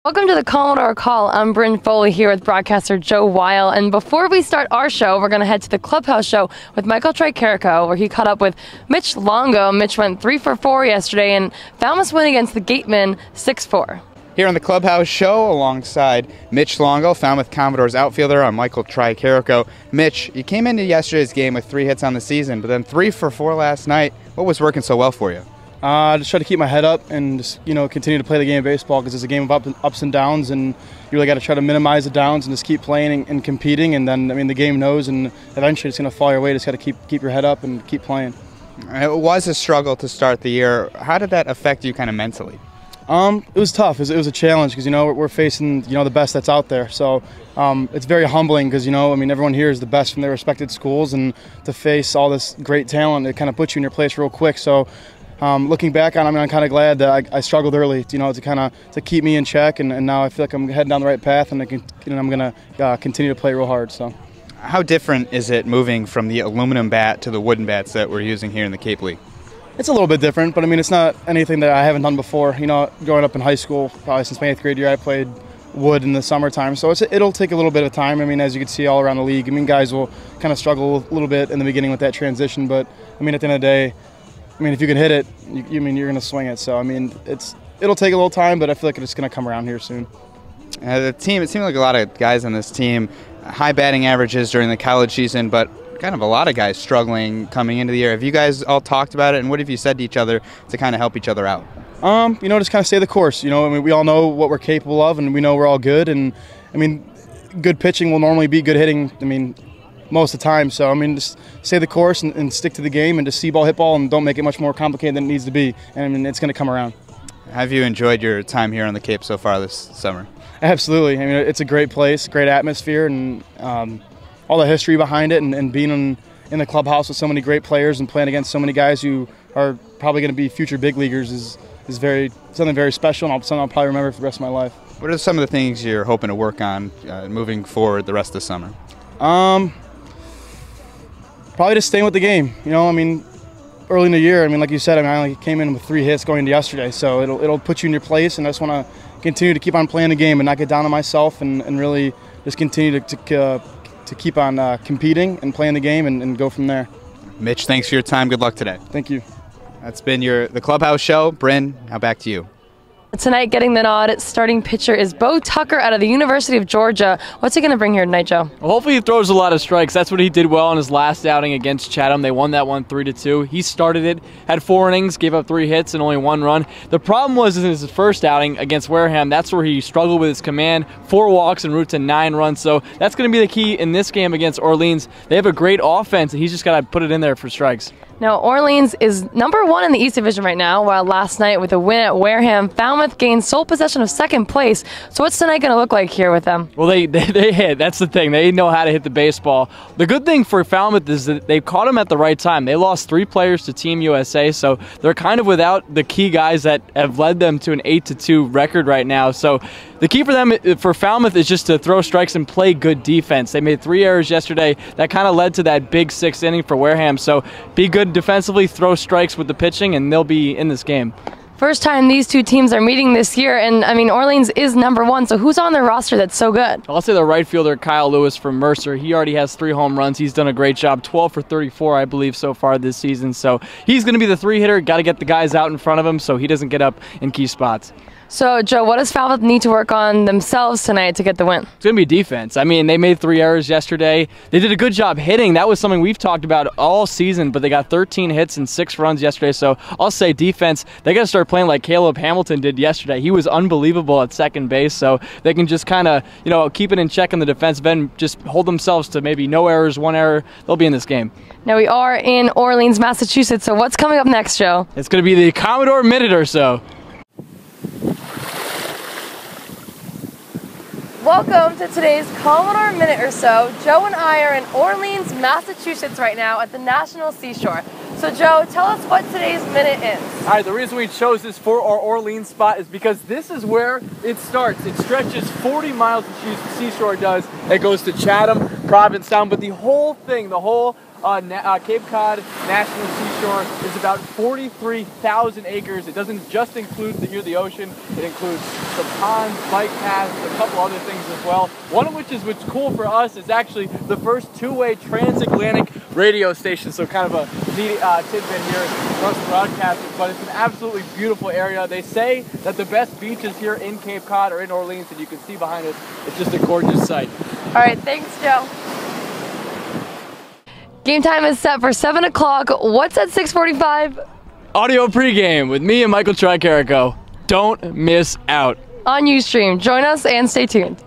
Welcome to the Commodore Call. I'm Brynn Foley here with broadcaster Joe Weil. And before we start our show, we're going to head to the clubhouse show with Michael Tricarico, where he caught up with Mitch Longo. Mitch went 3 for 4 yesterday, and Falmouth win against the Gatemen 6-4. Here on the clubhouse show, alongside Mitch Longo, Falmouth Commodore's outfielder, I'm Michael Tricarico. Mitch, you came into yesterday's game with 3 hits on the season, but then 3 for 4 last night. What was working so well for you? Just try to keep my head up and just, continue to play the game of baseball, because it's a game of ups and downs, and you really got to try to minimize the downs and just keep playing and competing. And then, the game knows, and eventually it's going to fall your way. Just got to keep your head up and keep playing. It was a struggle to start the year. How did that affect you kind of mentally? It was tough. It was a challenge because, we're facing, the best that's out there. So it's very humbling because, everyone here is the best from their respected schools, and to face all this great talent, it kind of puts you in your place real quick. So looking back on it, I'm kind of glad that I struggled early, to keep me in check, and now I feel like I'm heading down the right path, and I'm going to continue to play real hard. So, how different is it moving from the aluminum bat to the wooden bats that we're using here in the Cape League? It's a little bit different, but it's not anything that I haven't done before. Growing up in high school, probably since my 8th grade year, I played wood in the summertime, so it'll take a little bit of time. As you can see all around the league, guys will kind of struggle a little bit in the beginning with that transition, but at the end of the day, if you can hit it, you're going to swing it. So, it'll take a little time, but I feel like it's going to come around here soon. The team, it seemed like a lot of guys on this team, high batting averages during the college season, but kind of a lot of guys struggling coming into the year. Have you guys all talked about it, and what have you said to each other to kind of help each other out? Just kind of stay the course. We all know what we're capable of, and we know we're all good. And, good pitching will normally be good hitting, most of the time. So, just stay the course and stick to the game, and just see ball, hit ball, and don't make it much more complicated than it needs to be. And, it's going to come around. Have you enjoyed your time here on the Cape so far this summer? Absolutely. It's a great place, great atmosphere, and all the history behind it, and being in the clubhouse with so many great players and playing against so many guys who are probably going to be future big leaguers is something very special, and something I'll probably remember for the rest of my life. What are some of the things you're hoping to work on moving forward the rest of the summer? Probably just staying with the game. Early in the year, like you said, I only came in with 3 hits going into yesterday, so it'll put you in your place, and I just want to continue to keep on playing the game and not get down on myself, and really just continue to keep on competing and playing the game, and go from there. Mitch, thanks for your time. Good luck today. Thank you. That's been the clubhouse show. Brynn, now back to you. Tonight, getting the nod, starting pitcher is Bo Tucker out of the University of Georgia. What's he going to bring here tonight, Joe? Well, hopefully he throws a lot of strikes. That's what he did well in his last outing against Chatham. They won that one 3-2. He started it, had 4 innings, gave up 3 hits and only 1 run. The problem was in his first outing against Wareham, that's where he struggled with his command. 4 walks en route to 9 runs. So that's going to be the key in this game against Orleans. They have a great offense, and he's just got to put it in there for strikes. Now, Orleans is #1 in the East Division right now, while last night with a win at Wareham, Falmouth gained sole possession of 2nd place. So what's tonight going to look like here with them? Well, they hit. That's the thing. They know how to hit the baseball. The good thing for Falmouth is that they caught them at the right time. They lost 3 players to Team USA, so they're kind of without the key guys that have led them to an 8-2 record right now. So the key for them, for Falmouth, is just to throw strikes and play good defense. They made 3 errors yesterday. That kind of led to that big 6th inning for Wareham. So be good defensively, throw strikes with the pitching, and they'll be in this game. First time these 2 teams are meeting this year, and Orleans is #1, so who's on their roster that's so good? I'll say the right fielder, Kyle Lewis from Mercer. He already has 3 home runs. He's done a great job, 12 for 34, I believe, so far this season. So he's going to be the 3-hitter. Got to get the guys out in front of him so he doesn't get up in key spots. So, Joe, what does Falmouth need to work on themselves tonight to get the win? It's going to be defense. They made 3 errors yesterday. They did a good job hitting. That was something we've talked about all season, but they got 13 hits and 6 runs yesterday. So I'll say defense. They got to start playing like Caleb Hamilton did yesterday. He was unbelievable at second base, so they can just kind of, keep it in check in the defensive end, just hold themselves to maybe no errors, 1 error. They'll be in this game. Now, we are in Orleans, Massachusetts, so what's coming up next, Joe? It's going to be the Commodore Minute or so. Welcome to today's Commodore Minute or so. Joe and I are in Orleans, Massachusetts right now at the National Seashore. So Joe, tell us what today's minute is. All right, the reason we chose this for our Orleans spot is because this is where it starts. It stretches 40 miles, the seashore does. It goes to Chatham, Provincetown, but the whole thing, the whole Cape Cod National Seashore is about 43,000 acres. It doesn't just include the ocean. It includes some ponds, bike paths, a couple other things as well. One of which is what's cool for us is actually the first two-way transatlantic radio station. So kind of a neat tidbit here for us broadcasters. But it's an absolutely beautiful area. They say that the best beaches here in Cape Cod are in Orleans, and you can see behind us, it's just a gorgeous sight. All right, thanks, Joe. Game time is set for 7 o'clock. What's at 6:45? Audio pregame with me and Michael Tricarico. Don't miss out. On Ustream. Join us and stay tuned.